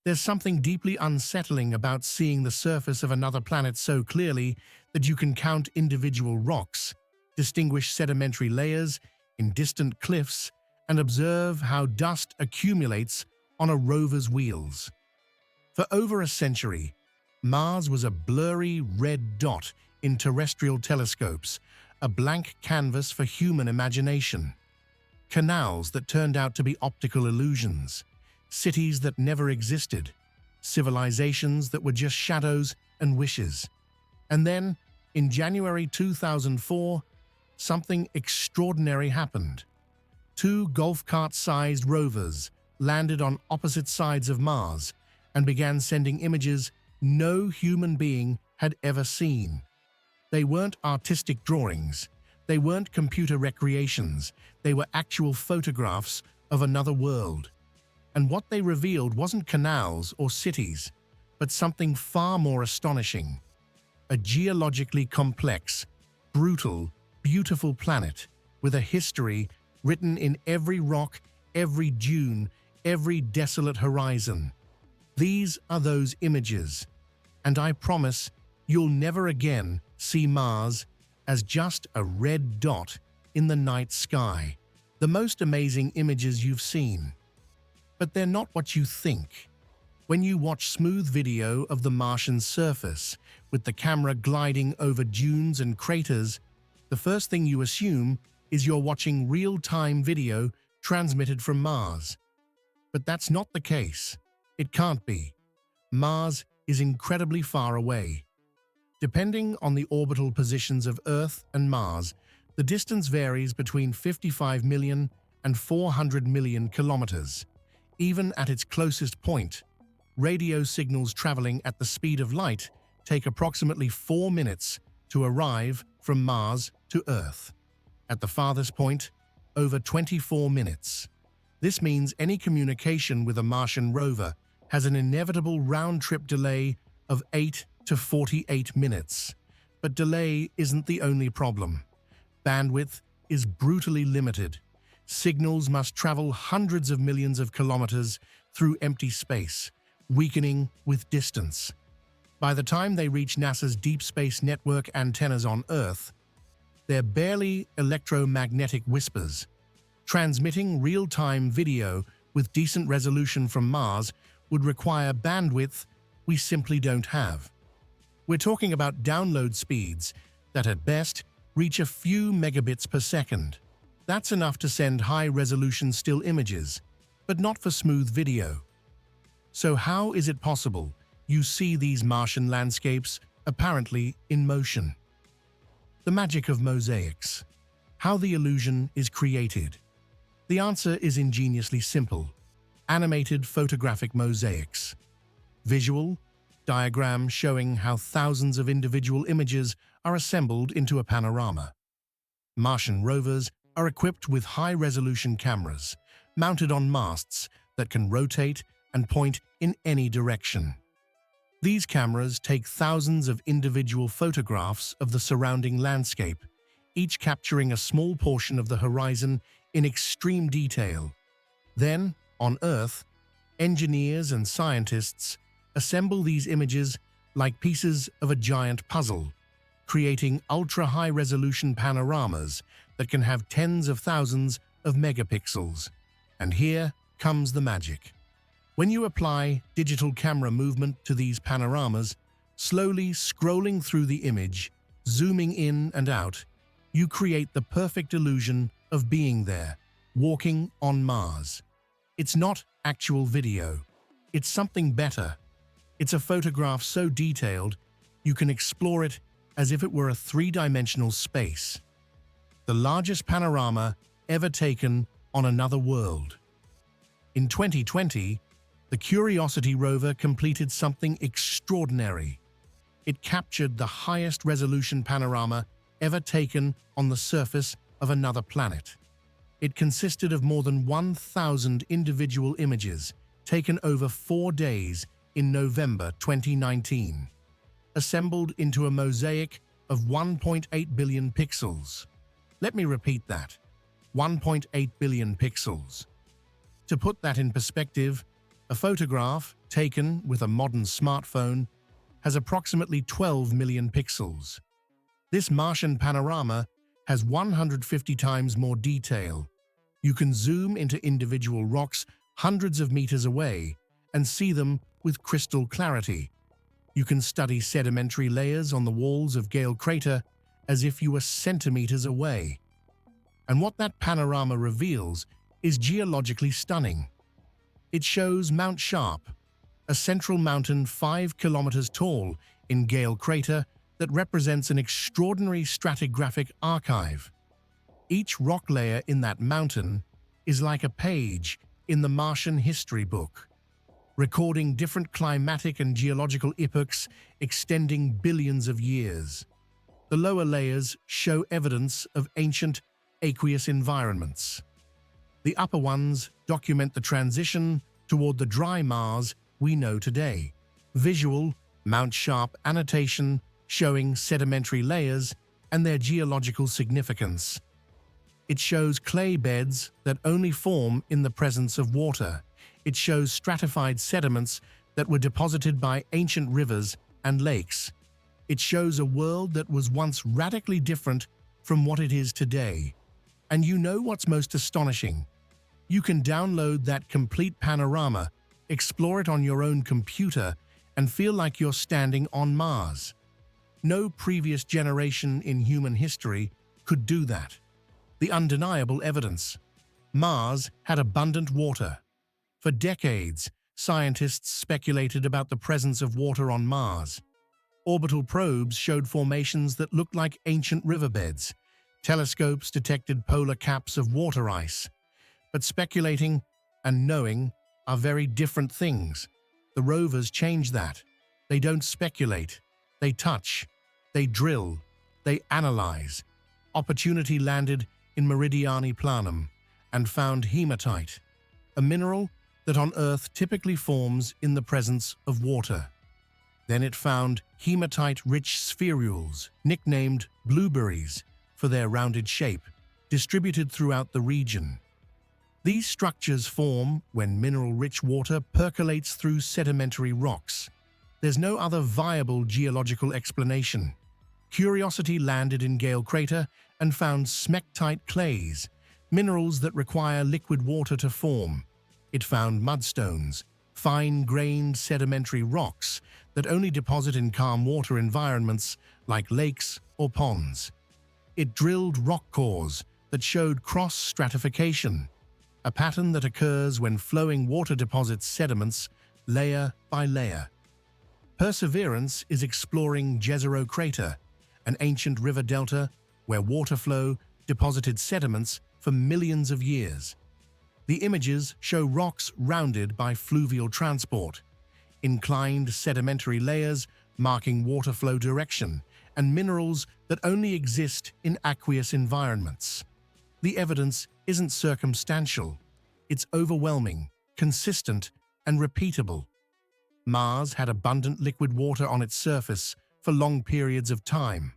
There's something deeply unsettling about seeing the surface of another planet so clearly that you can count individual rocks, distinguish sedimentary layers in distant cliffs, and observe how dust accumulates on a rover's wheels. For over a century, Mars was a blurry red dot in terrestrial telescopes, a blank canvas for human imagination. Canals that turned out to be optical illusions, cities that never existed, civilizations that were just shadows and wishes. And then, in January 2004, something extraordinary happened. Two golf cart-sized rovers landed on opposite sides of Mars and began sending images no human being had ever seen. They weren't artistic drawings, they weren't computer recreations, they were actual photographs of another world. And what they revealed wasn't canals or cities, but something far more astonishing. A geologically complex, brutal, beautiful planet with a history written in every rock, every dune, every desolate horizon. These are those images, and I promise you'll never again see Mars as just a red dot in the night sky. The most amazing images you've seen. But they're not what you think. When you watch smooth video of the Martian surface, with the camera gliding over dunes and craters, the first thing you assume is you're watching real-time video transmitted from Mars. But that's not the case. It can't be. Mars is incredibly far away. Depending on the orbital positions of Earth and Mars, the distance varies between 55 million and 400 million kilometers. Even at its closest point, radio signals traveling at the speed of light take approximately 4 minutes to arrive from Mars to Earth. At the farthest point, over 24 minutes. This means any communication with a Martian rover has an inevitable round-trip delay of 8 to 48 minutes. But delay isn't the only problem. Bandwidth is brutally limited. Signals must travel hundreds of millions of kilometers through empty space, weakening with distance. By the time they reach NASA's Deep Space Network antennas on Earth, they're barely electromagnetic whispers. Transmitting real-time video with decent resolution from Mars would require bandwidth we simply don't have. We're talking about download speeds that at best reach a few megabits per second. That's enough to send high-resolution still images, but not for smooth video. So how is it possible you see these Martian landscapes apparently in motion? The magic of mosaics. How the illusion is created. The answer is ingeniously simple. Animated photographic mosaics. Visual diagram showing how thousands of individual images are assembled into a panorama. Martian rovers are equipped with high-resolution cameras, mounted on masts that can rotate and point in any direction. These cameras take thousands of individual photographs of the surrounding landscape, each capturing a small portion of the horizon in extreme detail. Then, on Earth, engineers and scientists assemble these images like pieces of a giant puzzle, creating ultra-high-resolution panoramas that can have tens of thousands of megapixels. And here comes the magic. When you apply digital camera movement to these panoramas, slowly scrolling through the image, zooming in and out, you create the perfect illusion of being there, walking on Mars. It's not actual video. It's something better. It's a photograph so detailed, you can explore it as if it were a three-dimensional space. The largest panorama ever taken on another world. In 2020, the Curiosity rover completed something extraordinary. It captured the highest resolution panorama ever taken on the surface of another planet. It consisted of more than 1,000 individual images taken over 4 days in November 2019, assembled into a mosaic of 1.8 billion pixels. Let me repeat that. 1.8 billion pixels. To put that in perspective, a photograph taken with a modern smartphone, has approximately 12 million pixels. This Martian panorama has 150 times more detail. You can zoom into individual rocks hundreds of meters away and see them with crystal clarity. You can study sedimentary layers on the walls of Gale crater as if you were centimeters away. And what that panorama reveals is geologically stunning. It shows Mount Sharp, a central mountain 5 kilometers tall in Gale crater that represents an extraordinary stratigraphic archive. Each rock layer in that mountain is like a page in the Martian history book, recording different climatic and geological epochs extending billions of years. The lower layers show evidence of ancient aqueous environments. The upper ones document the transition toward the dry Mars we know today. Visual, Mount Sharp annotation showing sedimentary layers and their geological significance. It shows clay beds that only form in the presence of water. It shows stratified sediments that were deposited by ancient rivers and lakes. It shows a world that was once radically different from what it is today. And you know what's most astonishing? You can download that complete panorama, explore it on your own computer, and feel like you're standing on Mars. No previous generation in human history could do that. The undeniable evidence. Mars had abundant water. For decades, scientists speculated about the presence of water on Mars. Orbital probes showed formations that looked like ancient riverbeds. Telescopes detected polar caps of water ice. But speculating and knowing are very different things. The rovers change that. They don't speculate. They touch. They drill. They analyze. Opportunity landed in Meridiani Planum and found hematite, a mineral that on Earth typically forms in the presence of water. Then it found hematite-rich spherules, nicknamed blueberries for their rounded shape, distributed throughout the region. These structures form when mineral-rich water percolates through sedimentary rocks. There's no other viable geological explanation. Curiosity landed in Gale crater and found smectite clays, minerals that require liquid water to form. It found mudstones, fine-grained sedimentary rocks that only deposit in calm water environments like lakes or ponds. It drilled rock cores that showed cross-stratification, a pattern that occurs when flowing water deposits sediments layer by layer. Perseverance is exploring Jezero crater, an ancient river delta where water flow deposited sediments for millions of years. The images show rocks rounded by fluvial transport, inclined sedimentary layers marking water flow direction, and minerals that only exist in aqueous environments. The evidence isn't circumstantial. It's overwhelming, consistent, and repeatable. Mars had abundant liquid water on its surface for long periods of time.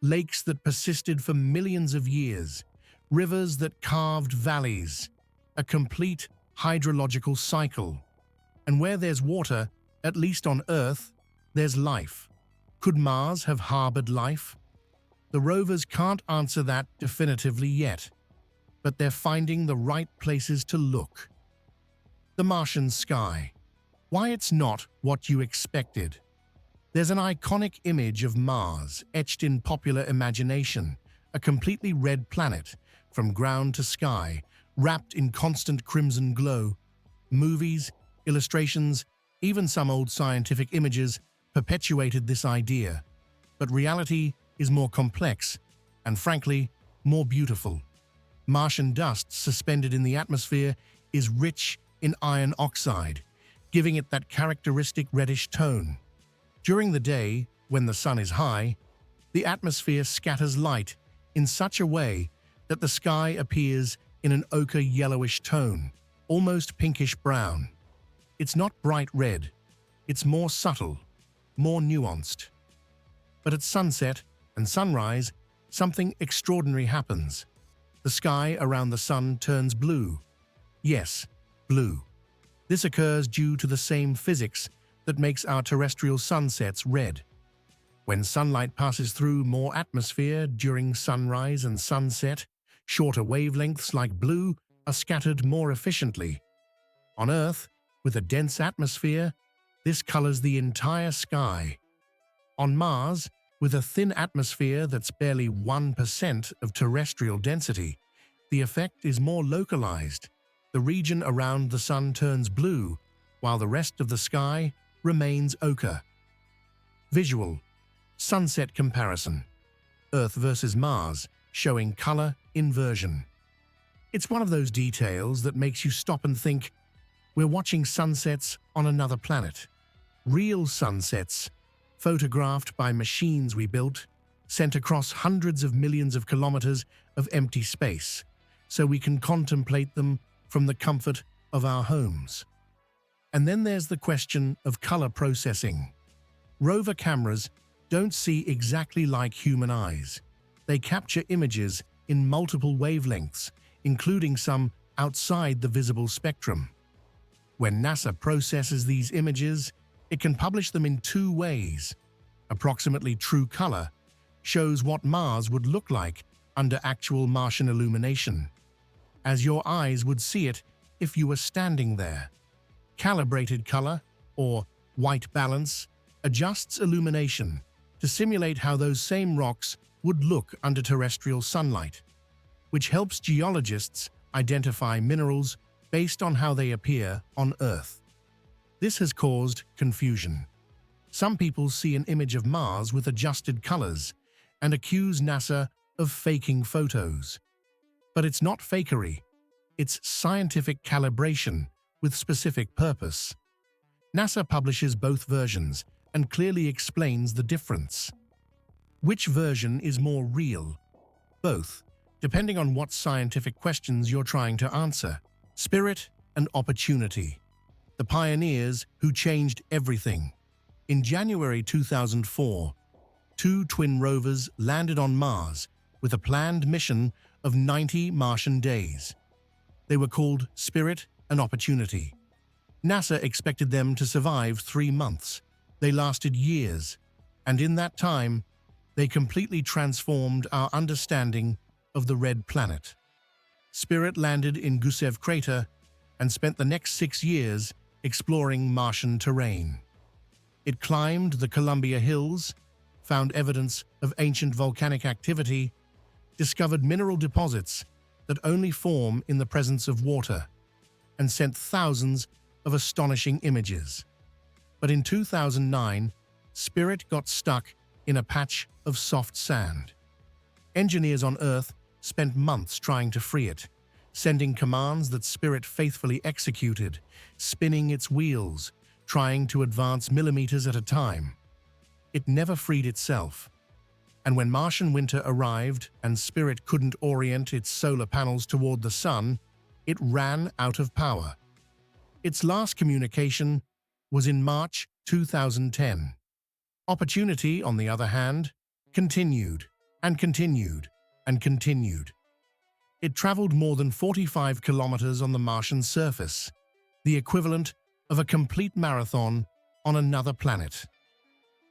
Lakes that persisted for millions of years, rivers that carved valleys, a complete hydrological cycle. And where there's water, at least on Earth, there's life. Could Mars have harbored life? The rovers can't answer that definitively yet, but they're finding the right places to look. The Martian sky. Why it's not what you expected. There's an iconic image of Mars etched in popular imagination, a completely red planet, from ground to sky, wrapped in constant crimson glow. Movies, illustrations, even some old scientific images perpetuated this idea. But reality is more complex and, frankly, more beautiful. Martian dust suspended in the atmosphere is rich in iron oxide, giving it that characteristic reddish tone. During the day, when the sun is high, the atmosphere scatters light in such a way that the sky appears in an ochre yellowish tone, almost pinkish brown. It's not bright red, it's more subtle, more nuanced. But at sunset and sunrise, something extraordinary happens. The sky around the sun turns blue. Yes, blue. This occurs due to the same physics that makes our terrestrial sunsets red. When sunlight passes through more atmosphere during sunrise and sunset, shorter wavelengths like blue are scattered more efficiently. On Earth, with a dense atmosphere, this colors the entire sky. On Mars, with a thin atmosphere that's barely 1% of terrestrial density, the effect is more localized. The region around the sun turns blue, while the rest of the sky remains ochre. Visual. Sunset comparison. Earth versus Mars, showing color inversion. It's one of those details that makes you stop and think, we're watching sunsets on another planet. Real sunsets, photographed by machines we built, sent across hundreds of millions of kilometers of empty space, so we can contemplate them from the comfort of our homes. And then there's the question of color processing. Rover cameras don't see exactly like human eyes. They capture images in multiple wavelengths, including some outside the visible spectrum. When NASA processes these images, it can publish them in two ways. Approximately true color shows what Mars would look like under actual Martian illumination, as your eyes would see it if you were standing there. Calibrated color, or white balance, adjusts illumination to simulate how those same rocks would look under terrestrial sunlight, which helps geologists identify minerals based on how they appear on Earth. This has caused confusion. Some people see an image of Mars with adjusted colors and accuse NASA of faking photos. But it's not fakery. It's scientific calibration with specific purpose. NASA publishes both versions and clearly explains the difference. Which version is more real? Both, depending on what scientific questions you're trying to answer. Spirit and opportunity. The pioneers who changed everything. In January 2004, two twin rovers landed on Mars with a planned mission of 90 Martian days. They were called Spirit and Opportunity. NASA expected them to survive 3 months. They lasted years, and in that time, they completely transformed our understanding of the red planet. Spirit landed in Gusev crater and spent the next 6 years exploring Martian terrain. It climbed the Columbia Hills, found evidence of ancient volcanic activity, discovered mineral deposits that only form in the presence of water, and sent thousands of astonishing images. But in 2009, Spirit got stuck in a patch of soft sand. Engineers on Earth spent months trying to free it, sending commands that Spirit faithfully executed, spinning its wheels, trying to advance millimeters at a time. It never freed itself. And when Martian winter arrived and Spirit couldn't orient its solar panels toward the sun, it ran out of power. Its last communication was in March 2010. Opportunity, on the other hand, continued and continued and continued. It traveled more than 45 kilometers on the Martian surface, the equivalent of a complete marathon on another planet.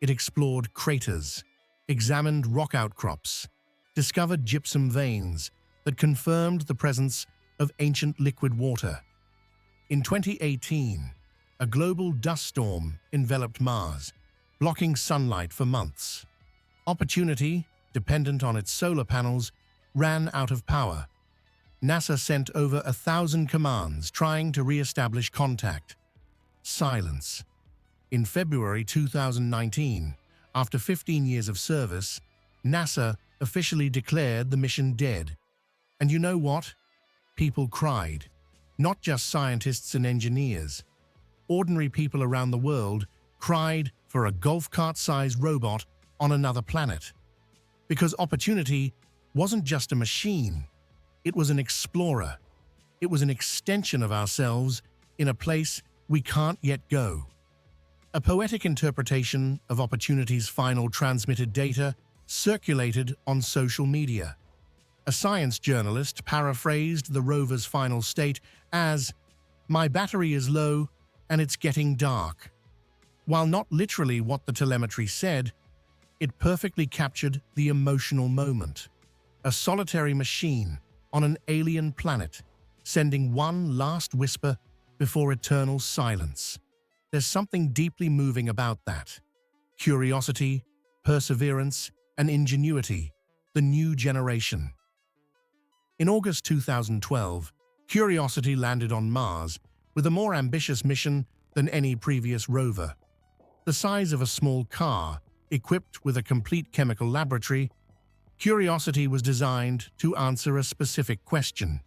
It explored craters, examined rock outcrops, discovered gypsum veins that confirmed the presence of ancient liquid water. In 2018, a global dust storm enveloped Mars, blocking sunlight for months. Opportunity, dependent on its solar panels, ran out of power. NASA sent over 1,000 commands trying to re-establish contact. Silence. In February 2019, after 15 years of service, NASA officially declared the mission dead. And you know what? People cried. Not just scientists and engineers. Ordinary people around the world cried for a golf cart-sized robot on another planet. Because Opportunity wasn't just a machine. It was an explorer. It was an extension of ourselves in a place we can't yet go. A poetic interpretation of Opportunity's final transmitted data circulated on social media. A science journalist paraphrased the rover's final state as, My battery is low and it's getting dark. While not literally what the telemetry said, it perfectly captured the emotional moment. A solitary machine on an alien planet, sending one last whisper before eternal silence. There's something deeply moving about that. Curiosity, perseverance, and ingenuity, the new generation. In August 2012, Curiosity landed on Mars with a more ambitious mission than any previous rover. The size of a small car, equipped with a complete chemical laboratory, Curiosity was designed to answer a specific question.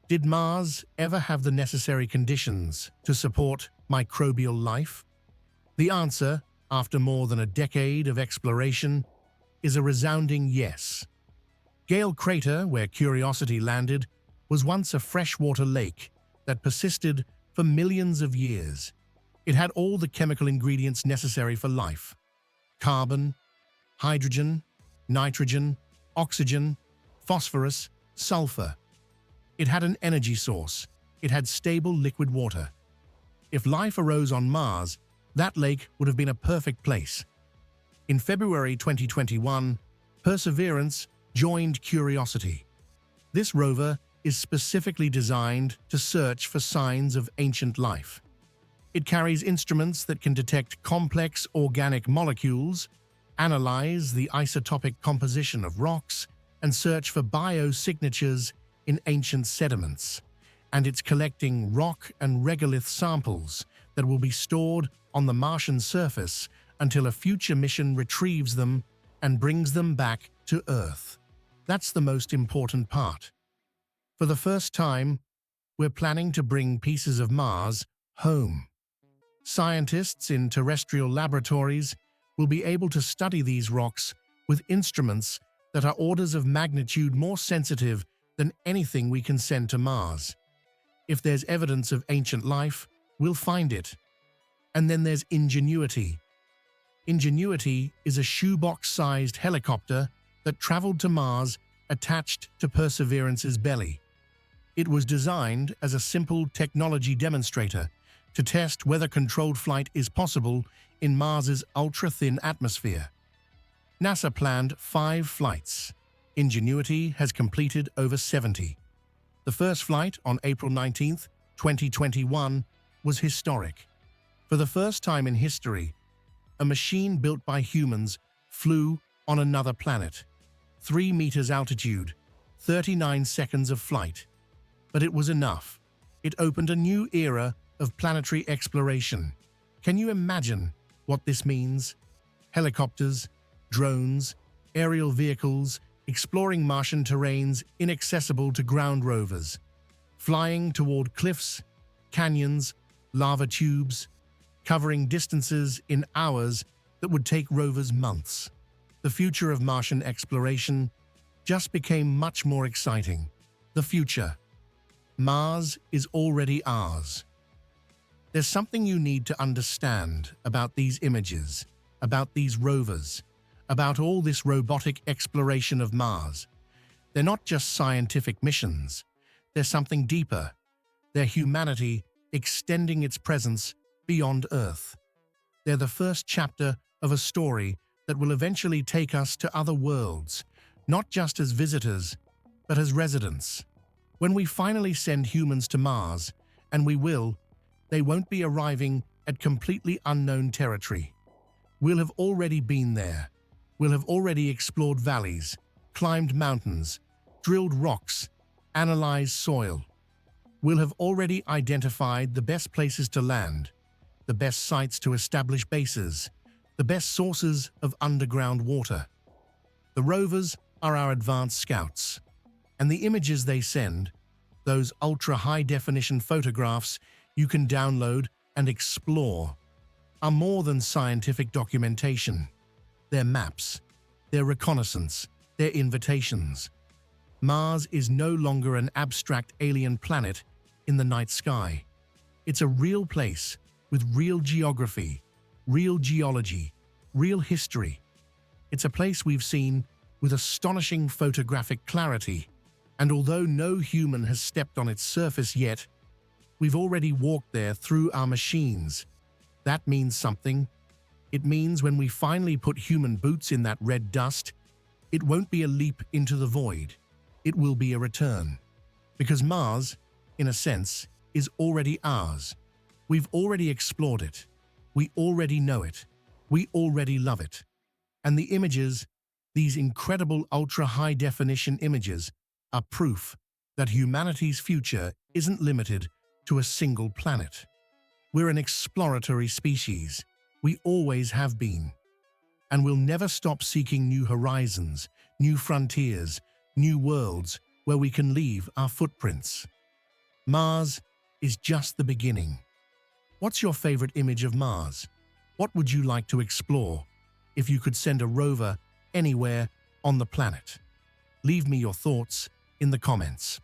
Did Mars ever have the necessary conditions to support microbial life? The answer, after more than a decade of exploration, is a resounding yes. Gale crater, where Curiosity landed, was once a freshwater lake that persisted for millions of years. It had all the chemical ingredients necessary for life: carbon, hydrogen, nitrogen, oxygen, phosphorus, sulfur. It had an energy source. It had stable liquid water. If life arose on Mars, that lake would have been a perfect place. In February 2021, Perseverance joined Curiosity. This rover is specifically designed to search for signs of ancient life. It carries instruments that can detect complex organic molecules, analyze the isotopic composition of rocks, and search for biosignatures in ancient sediments. And it's collecting rock and regolith samples that will be stored on the Martian surface until a future mission retrieves them and brings them back to Earth. That's the most important part. For the first time, we're planning to bring pieces of Mars home. Scientists in terrestrial laboratories will be able to study these rocks with instruments that are orders of magnitude more sensitive than anything we can send to Mars. If there's evidence of ancient life, we'll find it. And then there's Ingenuity. Ingenuity is a shoebox-sized helicopter that traveled to Mars attached to Perseverance's belly. It was designed as a simple technology demonstrator to test whether controlled flight is possible in Mars's ultra-thin atmosphere. NASA planned 5 flights. Ingenuity has completed over 70. The first flight on April 19, 2021, was historic. For the first time in history, a machine built by humans flew on another planet. 3 meters altitude, 39 seconds of flight. But it was enough. It opened a new era of planetary exploration. Can you imagine what this means? Helicopters, drones, aerial vehicles, exploring Martian terrains inaccessible to ground rovers, flying toward cliffs, canyons, lava tubes, covering distances in hours that would take rovers months. The future of Martian exploration just became much more exciting. The future. Mars is already ours. There's something you need to understand about these images, about these rovers, about all this robotic exploration of Mars. They're not just scientific missions. They're something deeper. They're humanity extending its presence beyond Earth. They're the first chapter of a story that will eventually take us to other worlds, not just as visitors, but as residents. When we finally send humans to Mars, and we will, they won't be arriving at completely unknown territory. We'll have already been there. We'll have already explored valleys, climbed mountains, drilled rocks, analyzed soil. We'll have already identified the best places to land, the best sites to establish bases, the best sources of underground water. The rovers are our advanced scouts, and the images they send, those ultra-high-definition photographs you can download and explore, are more than scientific documentation. They're maps, they're reconnaissance, they're invitations. Mars is no longer an abstract alien planet in the night sky. It's a real place with real geography, real geology, real history. It's a place we've seen with astonishing photographic clarity, and although no human has stepped on its surface yet, We've already walked there through our machines. That means something. It means when we finally put human boots in that red dust, it won't be a leap into the void. It will be a return. Because Mars, in a sense, is already ours. We've already explored it. We already know it. We already love it. And the images, these incredible ultra-high-definition images, are proof that humanity's future isn't limited to a single planet. We're an exploratory species. We always have been. And we'll never stop seeking new horizons, new frontiers, new worlds where we can leave our footprints. Mars is just the beginning. What's your favorite image of Mars? What would you like to explore if you could send a rover anywhere on the planet? Leave me your thoughts in the comments.